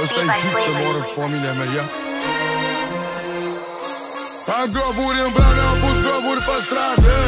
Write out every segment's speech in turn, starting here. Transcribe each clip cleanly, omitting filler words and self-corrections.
Ăsta-i hit să moară familia mea, ia. Am globuri în blană, am pus globuri pe stradă.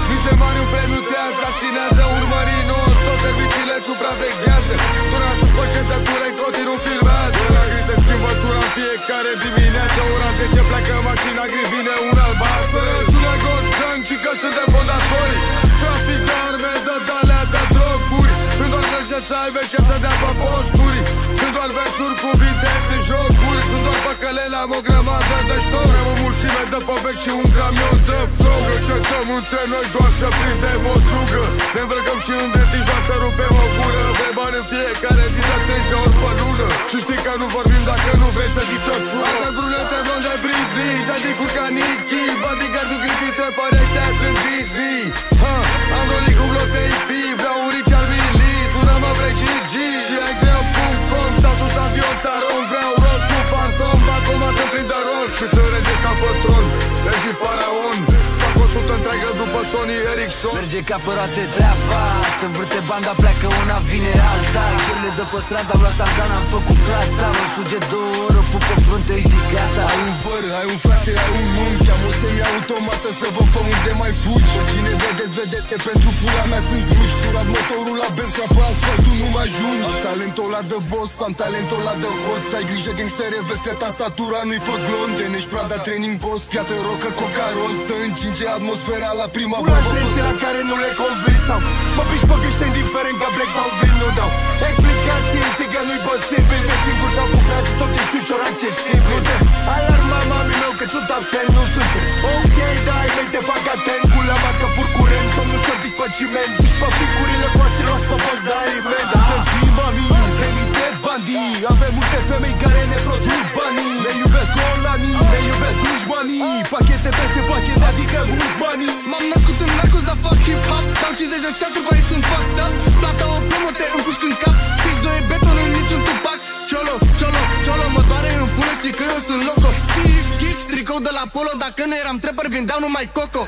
Mi se mari un premiu te asasinează, urmării non-stop, serviciile supraveghează. Tura sus pe centătură, în continuu filmat. La gri se schimbă tura în fiecare dimineață. Ora 10 pleacă mașina gri, vine un albastru. Răciune Ghost Gang și că suntem fondatori. Trafic de arme, de dalea, de droguri. Sunt doar gălce să aibă ce să dea pe posturi. Sunt doar versuri cu viteze în jocuri. Sunt doar păcălele, am o grămadă de ștori. Am o mulțime de povești și un camion de flow. Ne certăm între noi doar să prindem o slugă. Ne îmbrăcăm și în dentiști doar să rupem o gură. Pe bani în fiecare zi de 3 ori pe lună. Și știi că nu vorbim dacă nu vrei să zici o sură. Are brunete blonde Britney, daddy-curi ca Nicky, bodyguard-ul ghicite păretea sunt Disney. Am rolit cu blote IP, vreau un Richard Mille. Sună-mă vrei Gigi, ai greu.com. Stau sus avion taron, vreau rock sub fantom. Acum să prindă rock și să regesta pe tron. Regii faraon, fac 100 întreagă după Sony Ericsson. Merge ca pe roate treaba, să învârte banda, pleacă una, vine alta. Gherle de pe stradă, am luat standan, am făcut plata. Mă suge 2 ore, pup pe frunte, îi zic gata. Ai un văr, ai un frate, ai un unchi. Am o semi-automată să vă pe unde mai fugi. Pe cine vedeți, vedeți că pentru pula mea sunt zlugi. Turat motorul la benz, ca pe asfaltul nu mă ajungi. Am talentul ăla de boss, am talentul ăla de hoț. Ai grijă gangstere, vezi că tastatura nu-i pe glonde. Nești Prada Training Boss, piatră rocă, cocaron. Să încinge atmosfera la prima pula străinții la care nu le convins sau mă piși pe gâște indiferent că Black sau vin, nu dau explicații, știi că nu-i posibil. Că singur sau cu frații tot ești ușor accesibil. De alarma mami meu că sunt absent, nu sunt ok, dai mei te fac atent. Pula mea că fur curent, somn nu șortiți pe ciment. Piși pe figurile voastre, luați pe post de aliment. Atenții mami, playlist de bandii. Avem multe femei care ne produc banii. Ne iubesc olanii, ne iubesc dușmanii. Pachete peste pachete, adică mulți banii. M-am născut în narcos, dar fac hip-hop. Dau 50 de ceaturi, care sunt fucked up. Plata o plumă, te împușc în cap. Pix 2 beton în niciun tupac. Ciolo, ciolo, ciolo, mă doare în pulă, știi că eu sunt loco. Skip, tricou de la Polo, dacă nu eram trapper, vindeau numai Coco.